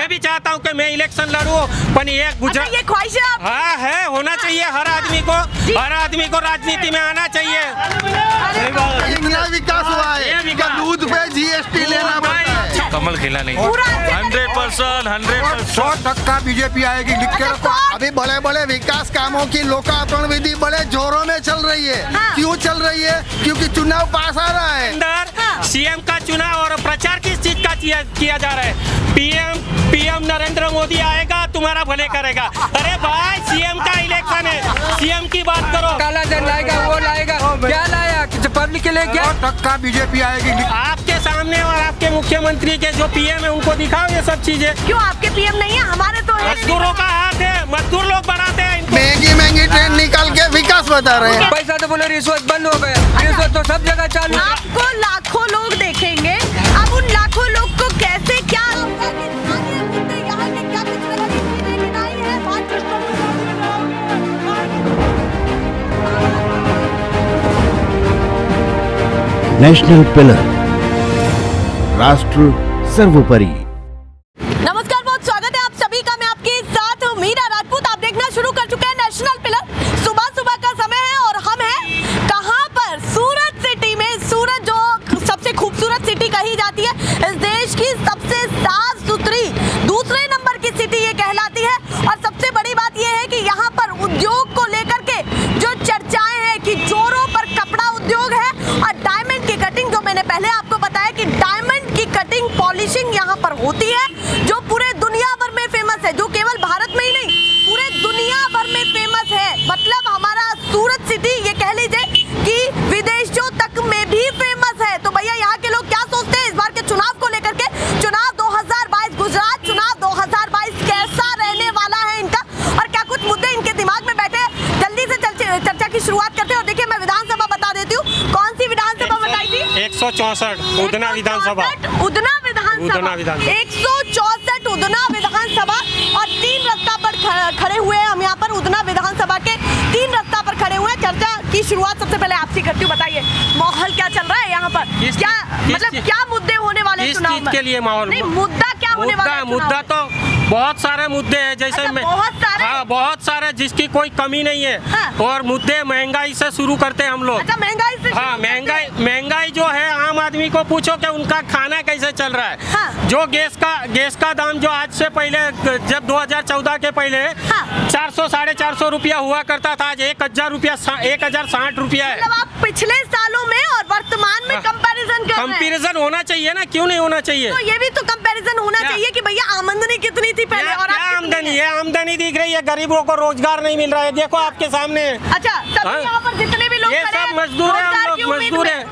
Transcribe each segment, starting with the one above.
मैं भी चाहता हूँ कि मैं इलेक्शन लड़ूं, पर ये गुजरात ये ख्वाहिश है आप? हाँ है, होना चाहिए हर आदमी को राजनीति में आना चाहिए। इतना विकास हुआ है कि दूध पे जीएसटी लेना पड़ता है। कमल खिला नहीं, 100%। 100% बीजेपी आएगी, लिख के रखो। अभी बड़े बड़े विकास कामों की लोकार्पण विधि बड़े जोरों में चल रही है। क्यों चल रही है? क्योंकि चुनाव पास आ रहा है। अंदर सीएम का चुनाव और प्रचार किस चीज का किया जा रहा है? पीएम नरेंद्र मोदी आएगा, तुम्हारा भले करेगा। अरे भाई, सीएम का इलेक्शन है, सीएम की बात करो। काला धन लाएगा, वो लाएगा, क्या लाया पब्लिक के लिए? क्या 100% बीजेपी आएगी। आपके सामने और आपके मुख्यमंत्री के जो पीएम है उनको दिखाओ ये सब चीजें। क्यों आपके पीएम नहीं है? हमारे तो है। मजदूरों का हाथ है, मजदूर लोग बढ़ाते हैं इनको। महंगी ट्रेन निकाल के विकास बता रहे हैं। पैसा तो बोले रिश्वत बंद हो गया, रिश्वत तो सब जगह चालू है। आपको लाखों लोग देखेंगे, अब उन लाखों लोग को कैसे क्या नेशनल पिलर, राष्ट्र सर्वोपरि। नमस्कार, बहुत स्वागत है आप सभी का। मैं आपके साथ मीरा राजपूत। आप देखना शुरू कर चुके हैं नेशनल पिलर। सुबह सुबह का समय है और हम हैं कहां पर? सूरत सिटी में। सूरत जो सबसे खूबसूरत सिटी कही जाती है, इस देश की सबसे साफ सुथरी दूसरे नंबर की सिटी ये कहलाती है। और सबसे बड़ी बात यह है कि यहाँ पर उद्योग को लेकर के जो चर्चाएं हैं कि जोरों पर कपड़ा उद्योग है और डायमंड की कटिंग, जो मैंने पहले आपको बताया कि डायमंड की कटिंग पॉलिशिंग यहाँ पर होती है, जो पूरे दुनिया भर में फेमस है, जो केवल भारत में ही नहीं पूरे दुनिया भर में फेमस है। मतलब हमारा सूरत सिटी ये कह लीजिए कि विदेशों तक में भी फेमस है। तो भैया, यहाँ के लोग क्या सोचते हैं इस बार के चुनाव को लेकर के? चुनाव 2022, गुजरात चुनाव 2022 कैसा रहने वाला है इनका, और क्या कुछ मुद्दे इनके दिमाग में बैठे? जल्दी से चर्चा की शुरुआत करते हैं। और देखिए, मैं विधानसभा बता देती हूँ। कौन सी विधानसभा बताई थी? 164 उधना विधानसभा। उधना विधानसभा 164 उधना विधानसभा। और 3 रास्ता पर खड़े हुए हैं हम यहाँ पर। उधना विधानसभा के 3 रास्ता पर खड़े हुए हैं। चर्चा की शुरुआत सबसे पहले आपसे करती हूँ। बताइए, माहौल क्या चल रहा है यहाँ पर? क्या मुद्दे होने वाले चुनाव में? के लिए माहौल नहीं, मुद्दा क्या होने वाला है? मुद्दा तो बहुत सारे मुद्दे हैं, जैसे बहुत सारे जिसकी कोई कमी नहीं है। और मुद्दे महंगाई से शुरू करते हैं हम लोग। अच्छा, महंगाई से? हाँ, महंगाई जो है, आम आदमी को पूछो कि उनका खाना कैसे चल रहा है। जो गैस का दाम जो आज से पहले, जब 2014 के पहले 400 साढ़े 400 रुपया हुआ करता था, आज 1060 रुपया है। मतलब आप पिछले सालों में और वर्तमान में कंपैरिजन होना चाहिए ना, क्यों नहीं होना चाहिए? तो ये भी तो कंपैरिजन होना चाहिए कि भैया आमदनी कितनी थी पहले और आमदनी दिख रही है, गरीबों को रोजगार नहीं मिल रहा है। देखो आपके सामने। अच्छा, सभी यहाँ पर जितने भी लोग ये सब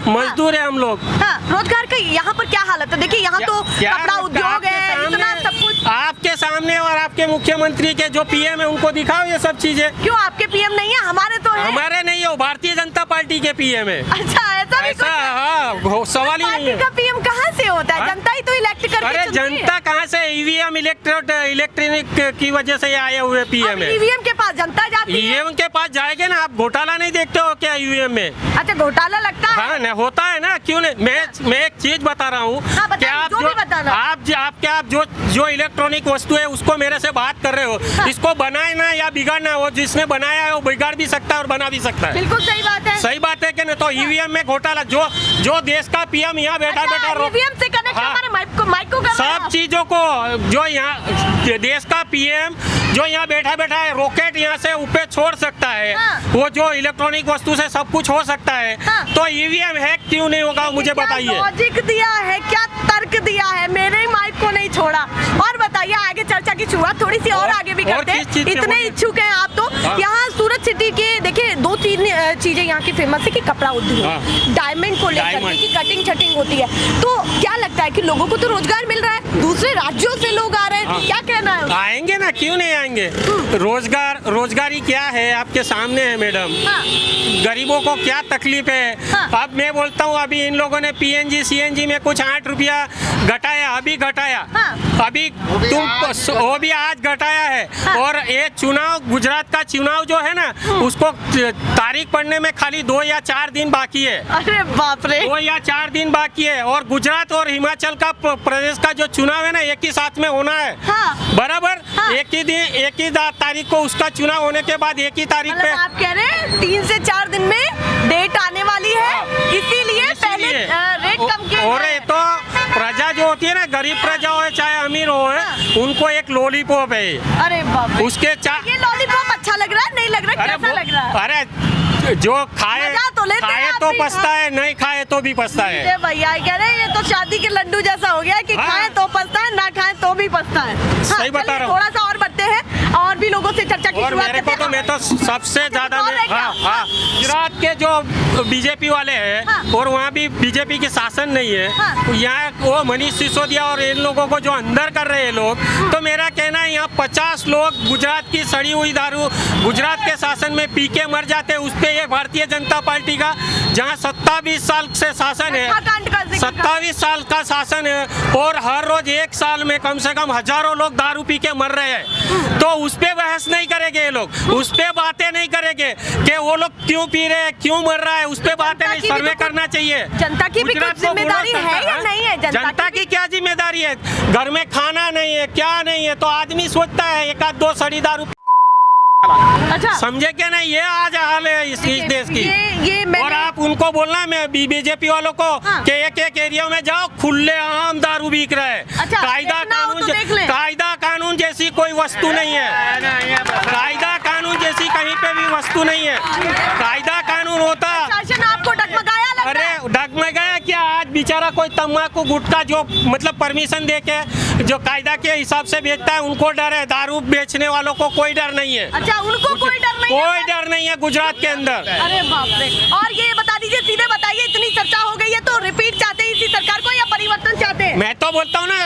मजदूर है हम लोग। हाँ, रोजगार का यहाँ पर क्या हालत है? देखिए, यहाँ तो कपड़ा उद्योग है, इतना सब कुछ आपके सामने। और आपके मुख्यमंत्री के जो पीएम है उनको दिखाओ ये सब चीजें। क्यों आपके पीएम नहीं है? हमारे तो है। हमारे नहीं है, भारतीय जनता पार्टी के पीएम है। अच्छा, ऐसा हाँ, सवाल ही नहीं है। का पीएम कहाँ से होता है? जनता ही तो इलेक्ट करके अरे जनता कहाँ से? ईवीएम इलेक्ट्रॉनिक की वजह से आए हुए पीएम है। ईवीएम के पास जनता जाती है। ईवीएम के पास जाएंगे ना। आप घोटाला नहीं देखते हो क्या ईवीएम में? अच्छा, घोटाला लगता है? हाँ, नहीं होता है ना, क्यों नहीं? मैं एक चीज बता रहा हूँ कि आप जो इलेक्ट्रॉनिक वस्तु है उसको मेरे से बात कर रहे हो। इसको बनाना या बिगाड़ना, वो जिसने बनाया है वो बिगाड़ भी सकता है और बना भी सकता है। बिल्कुल सही बात है। सही बात है कि नहीं? तो ईवीएम में घोटाला, जो देश का पीएम यहाँ बैठा ईवीएम से कनेक्ट हमारे माइक को सब चीजों को, जो यहाँ देश का पीएम जो यहाँ बैठा है, रॉकेट यहाँ से ऊपर छोड़ सकता है। वो जो इलेक्ट्रॉनिक वस्तु से सब कुछ हो सकता है। तो ईवीएम है क्यों नहीं होगा, मुझे बताइए। लॉजिक दिया है, क्या तर्क दिया है? मेरे माइक को नहीं छोड़ा। और बताइए, आगे चर्चा की शुरुआत थोड़ी सी और आगे भी करते हैं। इतने इच्छुक हैं आप तो। यहाँ सूरत सिटी के देखिए 2-3 चीजें यहाँ की फेमस है कि कपड़ा उद्योग, डायमंड को लेकर की कटिंग छटिंग होती है। तो क्या लगता है कि लोगों को तो रोजगार मिल रहा है, दूसरे राज्यों से लोग आ रहे हैं, क्या कहना है? आएंगे ना, क्यों नहीं आएंगे? रोजगारी क्या है आपके सामने है मैडम। गरीबों को क्या तकलीफ है? अब मैं बोलता हूँ, अभी इन लोगों ने पीएनजी सीएनजी में कुछ 8 रुपया घटाया, अभी वो भी आज घटाया है। और ये चुनाव, गुजरात का चुनाव जो है ना, उसको तारीख तारीख पड़ने में खाली 2 या 4 दिन बाकी है। अरे बाप रे। 2 या 4 दिन बाकी है और गुजरात और हिमाचल का प्रदेश का जो चुनाव है ना एक ही साथ में होना है। हाँ। बराबर। हाँ। एक ही तारीख को उसका चुनाव होने के बाद एक ही तारीख पे। मतलब आप कह रहे हैं 3 से 4 दिन में डेट आने वाली है, इसीलिए पहले रेट कम किया और है। ये तो प्रजा जो होती है ना, गरीब प्रजा हो चाहे अमीर हो, उनको एक लॉलीपॉप है। अरे बाप रे। उसके ये लॉलीपॉप अच्छा लग रहा है, नहीं लग रहा, कैसा लग रहा है? अरे जो खाए मजा तो लेते हैं खाए आप तो भी, पछता हाँ। है, नहीं खाए तो भी पछता है। ये भैया कह रहे हैं ये तो शादी के लड्डू जैसा हो गया कि हाँ। खाएं तो पछता है, ना खाएं तो भी पछता है। सही बता चलिए, रहा हूँ। थोड़ा सा और बढ़ते हैं और भी लोगों से चर्चा की और शुरुआत मेरे को करते तो हैं। मैं तो सबसे ज्यादा और है क्या? हाँ, गुजरात के जो बीजेपी वाले हैं हाँ। और वहाँ भी बीजेपी की शासन नहीं है। हाँ। यहाँ वो मनीष सिसोदिया और इन लोगों को जो अंदर कर रहे हैं लोग, तो मेरा कहना है यहाँ 50 लोग गुजरात की सड़ी हुई दारू गुजरात के शासन में पी के मर जाते हैं। उस पे ये भारतीय जनता पार्टी का जहाँ 27 साल से शासन है, हत्याकांड का जिक्र 27 साल का शासन है और हर रोज एक साल में कम से कम हजारों लोग दारू पी के मर रहे हैं। तो उस पे बहस नहीं करेंगे ये लोग, उस पे बातें नहीं करेंगे कि वो लोग क्यों पी रहे हैं, क्यों मर रहा है, उस पे बातें नहीं। की भी सर्वे तो करना चाहिए। जनता की भी गुजरात कुछ को बोलो जिम्मेदारी है सरकार, या नहीं है? जनता की क्या जिम्मेदारी है? घर में खाना नहीं है, क्या नहीं है, तो आदमी सोचता है एक आध 2 सड़ी दारू। अच्छा, समझे क्या नहीं? ये आज हाल है इस देश की। ये मैंने- और आप उनको बोलना मैं बीजेपी वालों को हाँ। कि एक एरिया में जाओ, खुले आम दारू बिक रहा है। अच्छा, कायदा देखना हो तो देख लें। कायदा कानून जैसी कोई वस्तु नहीं है। कायदा कानून जैसी कहीं पे भी वस्तु नहीं है। कायदा कानून होता। शासन आपको डगमगाया लगता अरे है? डगमगाया क्या? आज बेचारा कोई तम्बाकू गुटखा जो मतलब परमिशन दे के जो कायदा के हिसाब से बेचता है उनको डर है। दारू बेचने वालों को कोई डर नहीं है। अच्छा, उनको कोई डर नहीं है? कोई डर नहीं है गुजरात के अंदर। अरे बाप रे। और ये बता दीजिए, सीधे बताइए, इतनी चर्चा हो गई है तो रिपीट चाहते हैं इसी सरकार को या परिवर्तन चाहते हैं? मैं तो बोलता हूँ ना,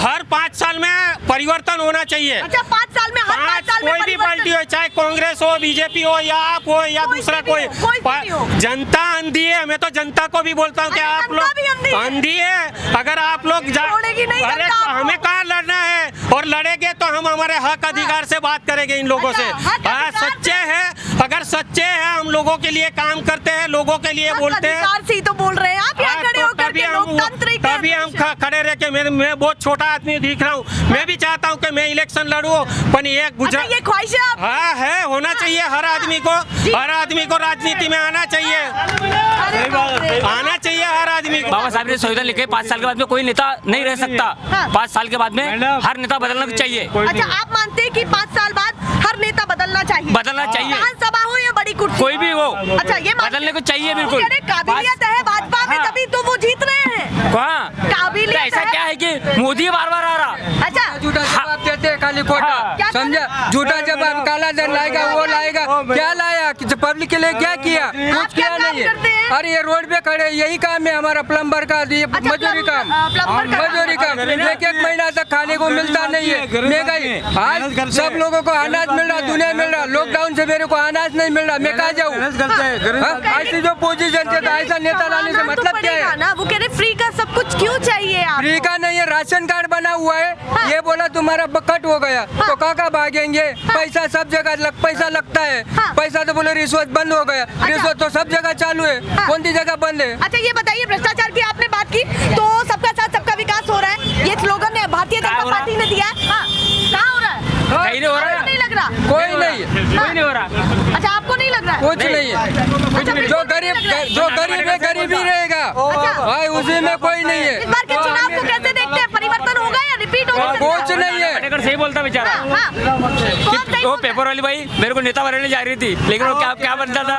हर 5 साल में परिवर्तन होना चाहिए। अच्छा, 5 साल में, हर 5 साल में कोई भी पार्टी हो, चाहे कांग्रेस हो, बीजेपी हो या आप हो या कोई दूसरा सी भी हो। जनता अंधी है। मैं तो जनता को भी बोलता हूँ कि अरे आप जनता भी अंधी लोग है। अंधी है। अगर आप लोग छोड़ेगी नहीं अरे जनता तो आपको। हमें कहाँ लड़ना है? और लड़ेंगे तो हम हमारे हक अधिकार से बात करेंगे इन लोगों अच्छा, से। हक हाँ, अधिकार सच्चे हैं, अगर सच्चे हैं, हम लोगों के लिए काम करते हैं, लोगों के लिए बोलते हैं। अधिकार से ही तो बोल रहे हैं आप, यहाँ हाँ, खड़े तो होकर के लोकतंत्र के तभी हम खड़े रह के मैं बहुत छोटा आदमी दिख रहा हूँ। मैं भी चाहता हूँ कि मैं इलेक्शन लड़ूं, पर ये अच्छा, गुजरात ये ख्वाहिश है आप? हाँ है, होना चाहिए हर आदमी को राजनीति में आना चाहिए। अरे बाप रे। आना चाहिए हर आदमी को। बाबा साहब ने संविधान लिखे 5 साल के बाद में कोई नेता नहीं रह सकता। हाँ। 5 साल के बाद में हर नेता बदलना चाहिए। अच्छा, आप मानते हैं कि 5 साल बाद हर नेता बदलना चाहिए? बदलना चाहिए। विधानसभा हो या बड़ी कुर्सी? कोई भी हो, अच्छा, ये मानते बदलने को हैं? चाहिए वो बिल्कुल। कह रहे काबिलियत है भाजपा में, हाँ। तभी तो वो जीत रहे हैं। हाँ, काबिलियत तो ऐसा है। क्या है कि मोदी बार बार आ रहा। अच्छा, झूठा जवाब देते हैं खाली खोटा। क्या समझा? झूठा जवाब, काला धन लाएगा, वो लाएगा। क्या लाया? पब्लिक के लिए क्या किया? कुछ क्या किया काम नहीं करते हैं? है। अरे ये रोड पे खड़े, यही काम है हमारा प्लम्बर का, ये अच्छा, मजदूरी काम। प्लम्बर का मजदूरी काम, एक महीना तक खाने को मिलता नहीं है। महंगाई, आज सब लोगों को अनाज मिल रहा, दुनिया मिल रहा। लॉकडाउन से मेरे को अनाज नहीं मिल रहा, मैं कहाँ जाऊँ? ऐसी जो पोजीशन है, तो ऐसा नेता लाने से मानना तो मतलब क्या पड़ेगा है? ना, वो कह रहे फ्री का सब कुछ क्यों चाहिए आप? फ्री का नहीं है, राशन कार्ड बना हुआ है। हाँ। ये बोला तुम्हारा कट हो गया तो काका भागेंगे। पैसा सब जगह पैसा लगता है। हाँ। पैसा तो बोले रिश्वत बंद हो गया। रिश्वत तो सब जगह चालू है। हाँ। कौन सी जगह बंद है? अच्छा, ये बताइए, भ्रष्टाचार की आपने बात की तो सबका साथ सबका विकास हो रहा है, ये स्लोगन है भारतीय कहाँ जनता हो रहा? पार्टी ने दिया है। हाँ, कहाँ हो रहा है? कहीं नहीं हो रहा आपको नहीं लग रहा? कोई नहीं, कोई नहीं हो रहा। अच्छा, आपको नहीं लग रहा है? कुछ नहीं है। अच्छा, बिल्कुल जो नहीं गरीब लग रहा है। जो गरीब है, गरीब ही रहेगा। अच्छा। भाई उसी में कोई नहीं है। इस बार के चुनाव को कैसे देखते हैं? परिवर्तन होगा या रिपीट होगा? कुछ नहीं है। पटेकर सही बोलता बेचारा। हाँ, हाँ। कौन सही वो बोलता है? पेपर वाली भाई मेरे को नेता बनाने जा रही थी, लेकिन वो क्या बनता था?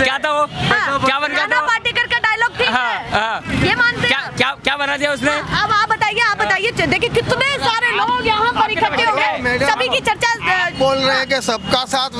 क्या था वो? हाँ, क्या बन गया नाना था? पाटेकर का डायलॉग ठीक हाँ, है, हाँ। ये मानते क्या हैं? क्या क्या बना दिया उसने? अब आप बताइए, देखिए कितने सारे लोग यहाँ पर इकट्ठे हो गए, सभी की चर्चा बोल रहे हैं कि सबका साथ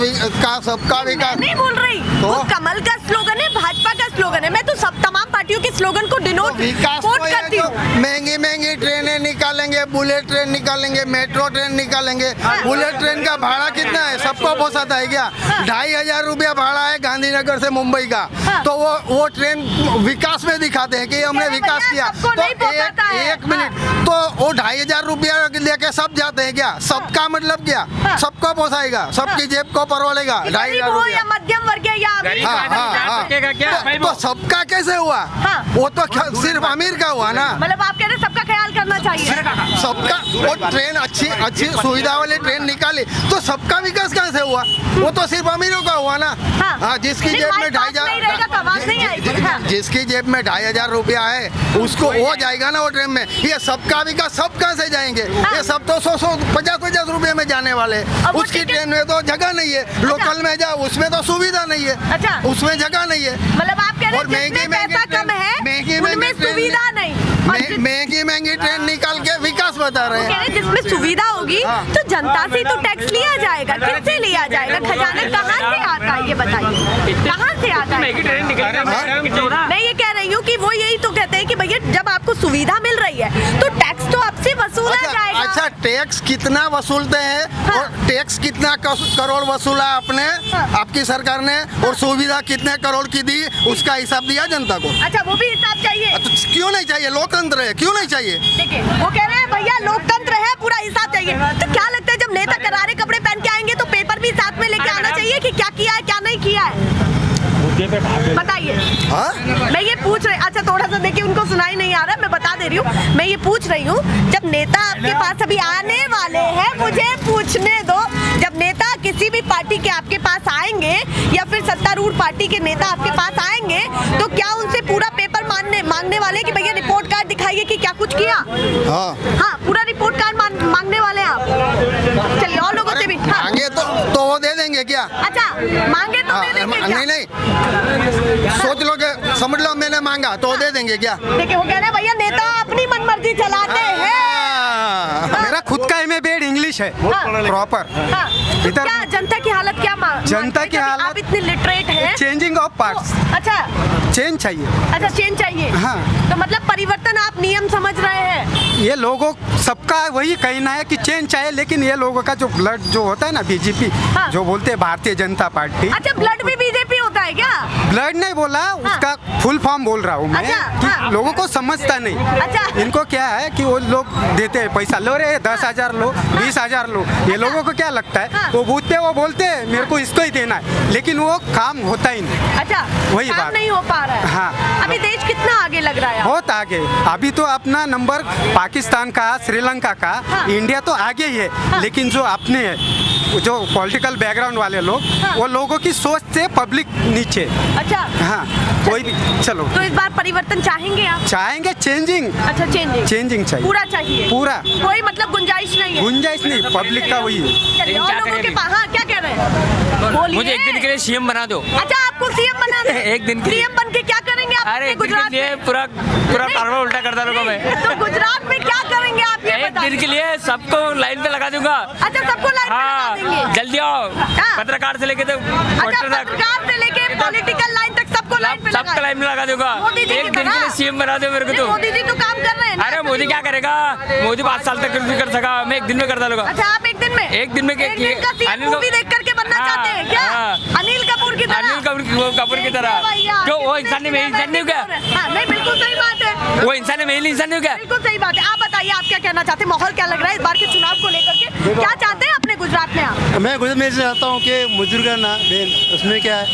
सबका मैं विकास। नहीं बोल रही, तो? वो कमल का स्लोगन है, भाजपा का स्लोगन है। मैं तो सब तमाम पार्टी पार्टियों के स्लोगन को डिनोट विकास कोट तो ये करती जो हूँ। महंगी महंगी ट्रेनें निकालेंगे, बुलेट ट्रेन निकालेंगे, मेट्रो ट्रेन निकालेंगे। बुलेट ट्रेन का भाड़ा कितना है, सबको पोसाता है क्या? 2500 रुपया भाड़ा है गांधीनगर से मुंबई का। तो वो ट्रेन विकास में दिखाते हैं कि हमने विकास किया। सबको नहीं पोसाता है। एक मिनट, तो वो 2500 रुपया लेके सब जाते हैं क्या? सबका मतलब क्या? सबको पोसाएगा, सबकी जेब को परवलेगा गरीब 2500 हो रुपया। या मध्यम वर्गीय या अमीर। सकेगा क्या? तो सबका कैसे हुआ? वो तो सिर्फ अमीर का हुआ ना। मतलब आप कह रहे हैं सबका ख्याल करना चाहिए। सबका वो ट्रेन अच्छी सुविधा वाली ट्रेन निकाली तो सबका विकास कहाँ से हुआ? वो तो सिर्फ अमीरों का हुआ ना। हाँ, जिसकी जेब में 2500 जिसकी जेब में 2500 रुपया है उसको हो जाएगा ना वो ट्रेन में। ये सबका विकास सब कहाँ से जाएंगे? ये सब तो 100-50 रुपए में जाने वाले। उसकी ट्रेन में तो जगह नहीं है। लोकल में जाओ उसमें तो सुविधा नहीं है, उसमें जगह नहीं है। मतलब आप कह रहे हैं जिसमें पैसा कम है उनमें सुविधा नहीं। महंगी ट्रेन निकाल के विकास बता रहे हैं। जिसमें सुविधा होगी तो जनता से तो टैक्स लिया जाएगा। किससे लिया जाएगा? खजाना कहाँ से आता है ये बताइए, कहाँ से आता है? मैं ये कह रही हूँ कि वो यही तो कहते हैं कि भैया जब आपको सुविधा मिल रही है तो टैक्स तो आपसे वसूला जाएगा। अच्छा, टैक्स कितना वसूलते हैं और टैक्स कितना करोड़ वसूला आपने, आपकी सरकार ने, और सुविधा कितने करोड़ की दी उसका हिसाब दिया जनता को? अच्छा, वो भी हिसाब चाहिए। तो क्यों नहीं चाहिए? लोकतंत्र है, क्यों नहीं चाहिए? देखिए वो कह रहे हैं भैया लोकतंत्र है, पूरा हिसाब चाहिए। तो क्या लगता है जब नेता करारे कपड़े पहन के आएंगे तो पेपर भी साथ में लेके आना चाहिए कि क्या किया है क्या नहीं किया है? बताइए। मैं ये पूछ रही, अच्छा थोड़ा सा देखिए उनको सुनाई नहीं आ रहा, मैं बता दे रही हूँ। मैं ये पूछ रही हूँ जब नेता आपके पास अभी आने वाले हैं, मुझे पूछने दो, जब नेता किसी भी पार्टी के आपके पास आएंगे या फिर सत्तारूढ़ पार्टी के नेता आपके पास आएंगे तो क्या उनसे पूरा पेपर मांगने वाले कि भैया रिपोर्ट कार्ड दिखाइए कि क्या कुछ किया? हाँ, पूरा रिपोर्ट कार्ड मांगने वाले हैं आप? चलिए और लोगों से भी मांगे तो वो दे देंगे क्या? अच्छा, मांगे तो दे देंगे क्या? नहीं, सोच लो कि समझ लो मैंने मांगा तो दे देंगे क्या? देखिए वो कह रहे हैं भैया नेता अपनी मनमर्जी चलाते हैं। मेरा खुद का एमए बीएड इंग्लिश है प्रॉपर। इधर क्या जनता की हालत क्या जनता की हालत, आप इतने लिटरेट हैं। Changing of parts. अच्छा, चेंज चाहिए। अच्छा चेंज चाहिए। हाँ। तो मतलब परिवर्तन आप नियम समझ रहे हैं? ये लोगों सबका वही कहना है कि चेंज चाहिए, लेकिन ये लोगों का जो ब्लड जो होता है ना बीजेपी, जो बोलते हैं भारतीय जनता पार्टी। अच्छा, ब्लड भी बीजेपी होता है क्या? ब्लड नहीं बोला, उसका फुल फॉर्म बोल रहा हूँ मैं। कि लोगों को समझता नहीं। अच्छा। इनको क्या है कि वो लोग देते हैं पैसा, लो रे 10,000 लो, 20,000 लो। ये लोगों को क्या लगता है, वो बूझते वो बोलते हैं मेरे को इसको ही देना है, लेकिन वो काम होता ही नहीं। अच्छा, वही काम बात नहीं हो पा रहा है। हाँ। अभी देश कितना आगे लग रहा है? बहुत आगे। अभी तो अपना नंबर पाकिस्तान का, श्रीलंका का, इंडिया तो आगे ही है, लेकिन जो अपने है जो पॉलिटिकल बैकग्राउंड वाले लोग, वो लोगों की सोच से पब्लिक नीचे। अच्छा। हाँ, कोई भी चलो। तो इस बार परिवर्तन चाहेंगे आप? चाहेंगे चेंजिंग। अच्छा, चेंजिंग चाहिए, पूरा चाहिए, पूरा। कोई मतलब गुंजाइश नहीं है? गुंजाइश नहीं, पब्लिक का वही है। चलिए और लोगों के पास, हाँ क्या कह रहे हैं? बोलिए। मुझे एक दिन के लिए सीएम बना दो। अच्छा, आपको सीएम बना दे? एक दिन के लिए। सीएम बन के क्या करेंगे आप? अरे गुजरात लिए में पूरा कारवा उल्टा करता रहूंगा मैं। तो गुजरात में क्या करेंगे आप ये एक दिन के लिए सबको लाइन पे लगा दूंगा। अच्छा, सबको लाइन पे लगा देंगे? जल्दी आओ, पत्रकार से लेके तो पत्रकार से लेके पॉलिटिकल लाइन तक सबको लाइन पे सबका लाइन में लगा दूंगा। मोदी जी एक दिन के लिए सीएम बना दो मेरे को तो। मोदी जी तो काम कर रहे हैं। अरे मोदी क्या करेगा? मोदी 5 साल तक भी कर सका, मैं एक दिन में कर डालूंगा। अच्छा, आप एक दिन में मूवी देख करके बनना चाहते हैं क्या? अनिल कपूर की तरह? अनिल कपूर की तरह जो वो इंसान नहीं, इंसान नहीं हो क्या? नहीं, बिल्कुल सही बात है। वो इंसान है, इंसान नहीं हो क्या? बिल्कुल सही बात है। आप बताइए, आप क्या कहना चाहते हैं? माहौल क्या लग रहा है इस बार के चुनाव को लेकर के? क्या चाहते हैं अपने गुजरात में आप? मैं गुजरात में चाहता हूँ कि मजदूर का ना देन, उसमें क्या है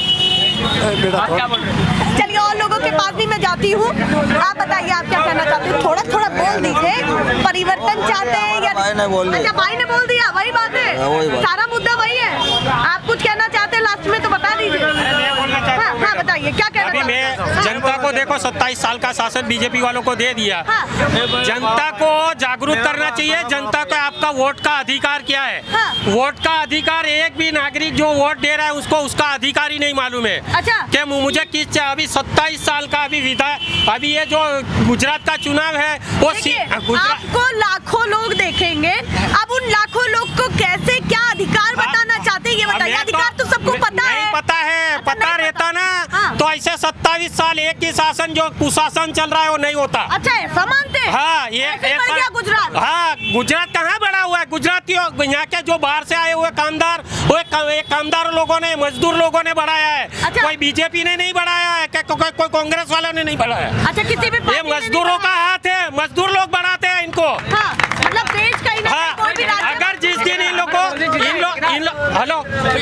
बेटा। क्या बोल रहे? चलिए और लोगों के पास भी मैं जाती हूँ। आप बताइए, आप क्या कहना चाहते हैं? थोड़ा थोड़ा बोल दीजिए। परिवर्तन चाहते हैं या? भाई ने बोल दिया। अच्छा, भाई ने बोल दिया, वही बात है, सारा मुद्दा वही है। आप कुछ कहना चाहते हैं लास्ट में तो बता दीजिए। हाँ, बताइए क्या कहना अभी मैं जनता को देखो 27 साल का शासन बीजेपी वालों को दे दिया। जनता को जागरूक करना चाहिए। जनता को आपका वोट का अधिकार क्या है? वोट का अधिकार, एक भी नागरिक जो वोट दे रहा है उसको उसका अधिकार ही नहीं मालूम है। अच्छा, कि मुझे किस चाहिए? अभी 27 साल का अभी ये जो गुजरात का चुनाव है वो आपको लाखों लोग देखेंगे, अब उन लाखों लोग को कैसे क्या अधिकार बताना चाहते हैं ये बताइए। अधिकार तो सबको पता है। नहीं पता है, पता रहता ना तो ऐसे 27 साल एक ही शासन जो कुशासन चल रहा है वो नहीं होता। अच्छा ऐसा मानते हैं? हाँ ये ऐसे बढ़ गया गुजरात? हाँ गुजरात कहाँ बड़ा हुआ है? गुजरातियों यहाँ के जो बाहर से आए हुए कामदार, वो कामदार लोगों ने, मजदूर लोगों ने बढ़ाया है। अच्छा। कोई बीजेपी ने नहीं बढ़ाया है, कोई कांग्रेस वालों ने नहीं बढ़ाया है। अच्छा किसी भी ये पार्टी ने नहीं मजदूरों का बढ़ाया? हाथ है, मजदूर लोग बढ़ाते हैं इनको। हाँ मतलब देश कहीं ना कहीं कोई भी राज्य हाँ, अगर जिस दिन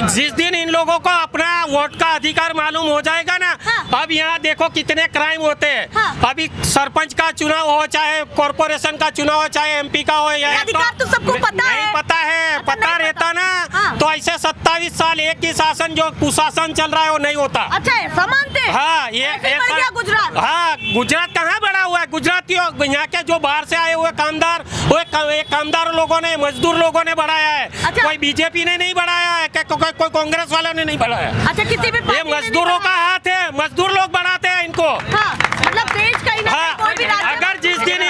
जिस दिन इन लोगों को अपना वोट का अधिकार मालूम हो जाएगा ना, हाँ। अब यहाँ देखो कितने क्राइम होते हैं। हाँ। अभी सरपंच का चुनाव हो, चाहे कॉर्पोरेशन का चुनाव हो, चाहे एमपी का हो, या ये अधिकार तो सबको पता है। नहीं पता है, अच्छा, पता नहीं रहता पता। ना हाँ। तो ऐसे 27 साल एक ही शासन जो कुशासन चल रहा है वो नहीं होता। अच्छा ऐसा मानते हैं? हाँ ये ऐसे बढ़ गया गुजरात? हाँ गुजरात कहाँ बड़ा हुआ है? गुजरातियों यहाँ के जो बाहर से आए हुए कामदार, वो कामदार लोगों ने, मजदूर लोगों ने बढ़ाया है। अच्छा। कोई बीजेपी ने नहीं बढ़ाया है, कोई कांग्रेस वालों ने नहीं बढ़ाया है। अच्छा किसी भी ये पार्टी ने नहीं मजदूरों का बढ़ाया? हाथ है, मजदूर लोग बढ़ाते हैं इनको। हाँ मतलब देश कहीं ना हाँ, कहीं कोई भी राज्य अगर जिस दिन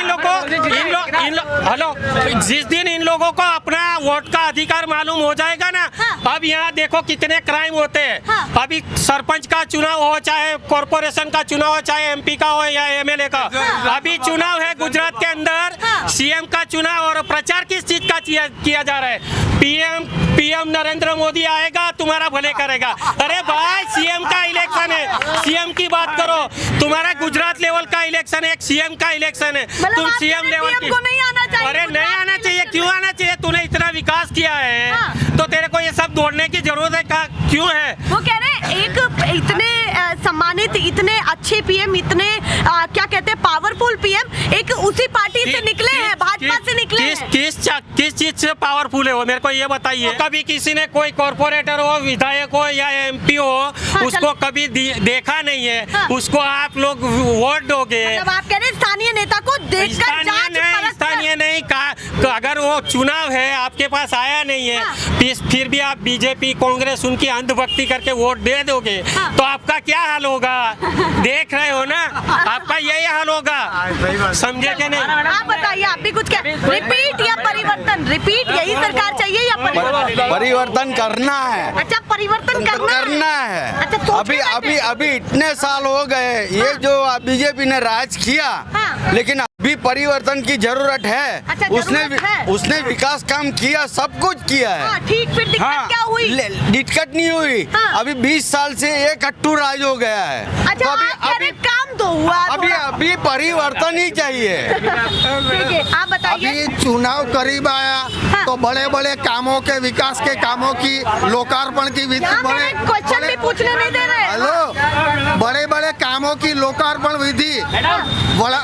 जिस दिन इन लोगों को अपना वोट का अधिकार मालूम हो जाएगा ना, हाँ। अब यहाँ देखो कितने क्राइम होते हैं। हाँ। अभी सरपंच का चुनाव हो, चाहे कॉर्पोरेशन का चुनाव हो, चाहे एमपी का हो या एमएलए का, अभी चुनाव है गुजरात के अंदर। हाँ। सीएम का चुनाव, और प्रचार किस चीज का किया जा रहा है? पीएम नरेंद्र मोदी आएगा, तुम्हारा भले करेगा। अरे भाई सीएम का इलेक्शन है, सीएम की बात करो। तुम्हारा गुजरात लेवल का इलेक्शन है, एक सीएम का इलेक्शन है, मतलब तुम आप सीएम कहते हैं लेवल PM को नहीं आना चाहिए, अरे नहीं गुजरात आना में चाहिए। इलेक्शन क्यों है? आना चाहिए? तूने इतना विकास किया है, हाँ। तो तेरे को ये सब दौड़ने की जरूरत है क्यों है? वो कह रहे हैं एक इतने सम्मानित, इतने अच्छे पीएम, इतने क्या कहते हैं पावरफुल पीएम एक उसी पार्टी से निकले हैं, भाजपा से निकले हैं। किस चीज से पावरफुल है वो मेरे को ये बताइए। कभी किसी ने कोई कॉर्पोरेटर हो, विधायक हो या एमपी हो, उसको कभी देखा नहीं है, हाँ। उसको आप लोग वोट दोगे। मतलब आप कह रहे हैं स्थानीय नेता को देखकर स्थानीय नहीं कहा, अगर वो चुनाव है आपके पास आया नहीं है, हाँ। फिर भी आप बीजेपी कांग्रेस उनकी अंधभक्ति करके वोट दे दोगे, हाँ। तो आपका क्या हाल होगा? देख रहे हो ना, आपका यही हाल होगा। समझे कि नहीं? आप बताइए, आप भी कुछ रिपीट या परिवर्तन? रिपीट यही सरकार चाहिए या परिवर्तन? परिवर्तन करना है। अच्छा परिवर्तन करना है। अच्छा, सोच अभी के अभी बैठे। अभी इतने साल हो गए ये जो बीजेपी ने राज किया, हाँ। लेकिन अभी परिवर्तन की जरूरत है। अच्छा, उसने जरूरत है। उसने विकास काम किया, सब कुछ किया है। हाँ, ठीक, फिर दिक्कत क्या हुई? दिक्कत नहीं हुई। हाँ। अभी 20 साल से एक कट्टू राज हो गया है। अच्छा तो आप कह रहे काम तो हुआ अभी थोड़ा। अभी परिवर्तन ही चाहिए। ठीक है, आप बताइए। अभी चुनाव करीब आया तो बड़े बड़े कामों के, विकास के कामों की लोकार्पण की विधि, यहाँ बड़े मेरे क्वेश्चन भी पूछने नहीं दे रहे। हेलो, बड़े बड़े कामों की लोकार्पण विधि, बड़ा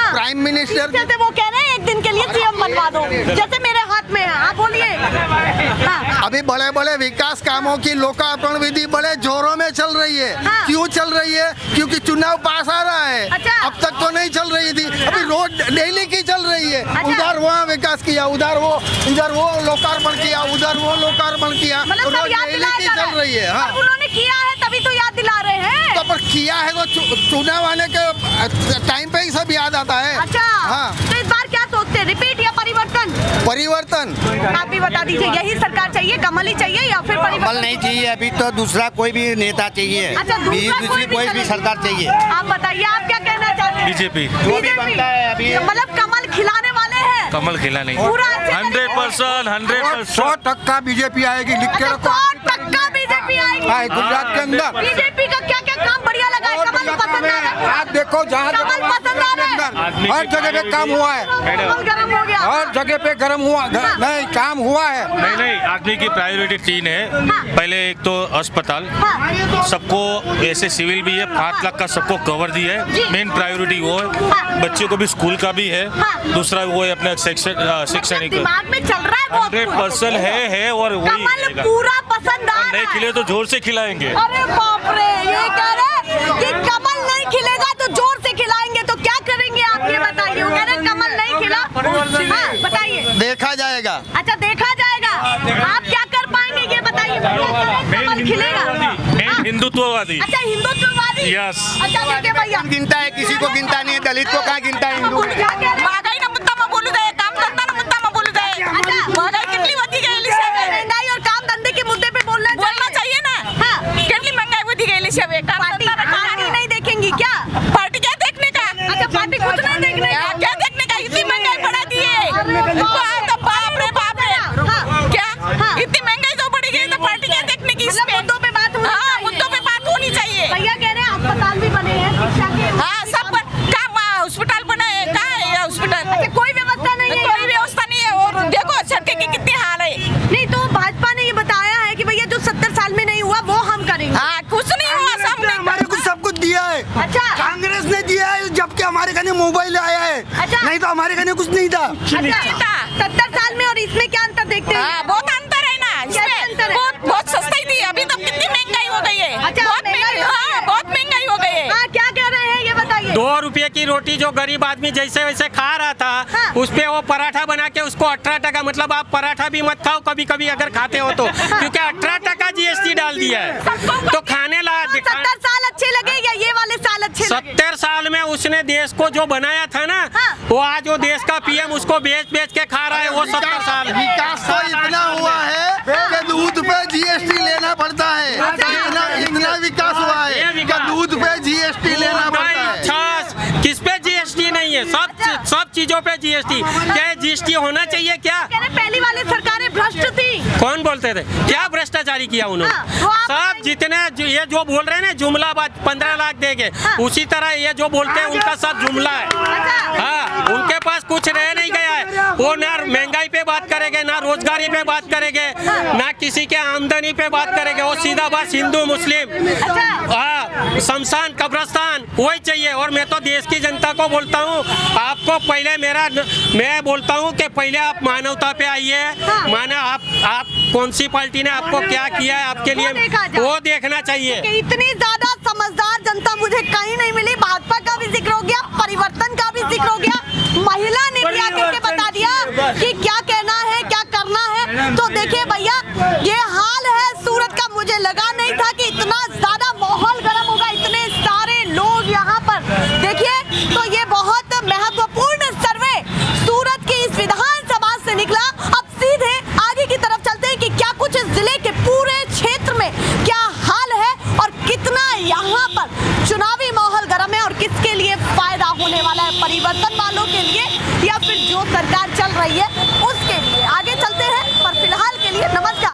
प्राइम मिनिस्टर जैसे वो कह रहे हैं एक दिन के लिए सीएम बनवा दो, जैसे मेरे हाथ में है। आप बोलिए। हाँ। अभी बड़े बड़े विकास कामों की लोकार्पण विधि बड़े जोरों में चल रही है। हाँ। क्यों चल रही है? क्योंकि चुनाव पास आ रहा है। अच्छा। अब तक तो नहीं चल रही थी, अभी रोड डेली की चल रही है। अच्छा। उधर वहाँ विकास किया, उधर वो लोकार्पण किया, उधर वो लोकार्पण किया, मतलब सब रोड याद डेली दिलाया की जा रहा चल रही है। हाँ। और उन्होंने किया है तभी तो याद दिला रहे हैं। तो पर किया है तो चुनाव आने के टाइम पे ही सब याद आता है। अच्छा हाँ। तो इस बार क्या सोचते हैं, रिपीट या परिवर्तन? परिवर्तन। आप भी बता दीजिए, यही सरकार चाहिए, कमल ही चाहिए या फिर परिवर्तन? कमल नहीं चाहिए, अभी तो दूसरा कोई भी नेता चाहिए। अच्छा, दूसरा कोई भी चलेगा। सरकार चाहिए। आप बताइए, आप क्या कहना चाहते हैं? बीजेपी बनता है अभी। मतलब कमल खिलाने वाले हैं? कमल खिला नहीं। पूरा अच्छे तरीके से? 100% 100% बीजेपी आएगी, लिख के रखो। 100% बीजेपी आएगी गुजरात के अंदर। बीजेपी का क्या क्या काम बढ़िया लगा है? कमल पसंद आ रहा है? आज देखो जहाँ कमल पसंद आ रहा है? हर जगह पे काम हुआ है, कमल गर्म हो गया। हर जगह पे गर्म हुआ, नहीं काम हुआ है। नहीं, आदमी की प्रायोरिटी 3 है। पहले एक तो अस्पताल, हाँ। सबको ऐसे सिविल भी है, 5 लाख का सबको कवर दी है। मेन प्रायोरिटी वो है। बच्चों को भी स्कूल का भी है। दूसरा वो है अपना शैक्षणिक। दिमाग में चल रहा है बहुत कुछ। 100% है और वही कमल रहेगा। पूरा पसंद आ रहा नहीं है। खिले तो जोर से खिलाएंगे। अरे बाप रे, ये कह रहे हैं कि कमल नहीं खिलेगा तो जोर से खिलाएंगे, तो क्या करेंगे आप ये बताइए। वो कह रहे हैं कमल नहीं खिला। हाँ, बताइए। देखा जाएगा। अच्छा देखा जाएगा, आप क्या कर पाएंगे ये बताइए। कमल खिलेगा? मेन हिंदुत्ववादी। अच्छा हिंदुत्ववादी। Yes. अच्छा देखिए भैया, गिनता है, किसी को गिनता नहीं है, दलित को कहाँ गिनता है हिंदू। क्या कह रहे हैं? महागाईना मुद्दाમાં बोलू दे, काम धंधाના मुद्दाમાં बोलू दे। अच्छा महंगाई कितनी वधी गયેલી છે હવે? महंगाई और काम धंधे के मुद्दे पे बोलना बोलना चाहिए ना। हाँ। કેટલી महंगाई वधी गયેલી છે હવે? काम धंधाના मोबाइल आया है, नहीं तो हमारे घर में कुछ नहीं था। 70 साल में और इसमें क्या अंतर देखते हैं? बहुत अंतर है ना इसमें, बहुत सस्ती थी, अभी तो कितनी महंगाई हो गई है। बहुत महंगाई हो गई है। क्या कह रहे हैं ये बताइए। 2 रुपये की रोटी जो गरीब आदमी जैसे वैसे खा रहा था, उस पे वो पराठा बना के उसको 18 टका, मतलब आप पराठा भी मत खाओ कभी कभी अगर खाते हो तो, क्योंकि 18 टका GST डाल दिया है। तो खाने ला 70 साल अच्छे लगे या ये वाले साल अच्छे लगे? 70 साल में उसने देश को जो बनाया था ना, वो आज वो देश का PM उसको बेच के खा रहा है। वो 70 साल विकास तो इतना हुआ है कि दूध पे GST लेना पड़ता है। इतना विकास हुआ है कि दूध पे GST लेना पड़ता है। छाछ किस पे GST नहीं है? सब चीजों पे GST। क्या GST होना चाहिए क्या? पहली वाली सरकारें भ्रष्ट थी। कौन बोलते थे? क्या भ्रष्टाचारी किया उन्होंने? सब जितने ये जो बोल रहे हैं ना जुमला बात, 15 लाख देंगे, उसी तरह ये जो बोलते हैं उनका सब जुमला है। हाँ, उनके पास कुछ रह नहीं गया है। वो ना महंगाई पे बात करेंगे, ना रोजगारी पे बात करेंगे, ना किसी के आमदनी पे बात करेंगे। वो सीधा बस हिंदू मुस्लिम, हाँ, शमशान कब्रस्तान वही चाहिए। और मैं तो देश की जनता को बोलता हूँ, आपको पहले मैं बोलता हूँ कि पहले आप मानवता पे आइए। माना आप कौन सी पार्टी ने आपको क्या किया है आपके लिए, वो देखना चाहिए। इतनी ज्यादा समझदार जनता मुझे कहीं नहीं मिली। भाजपा का भी जिक्र हो गया, परिवर्तन का भी जिक्र हो गया, महिला ने भी आकर के बता दिया कि क्या कह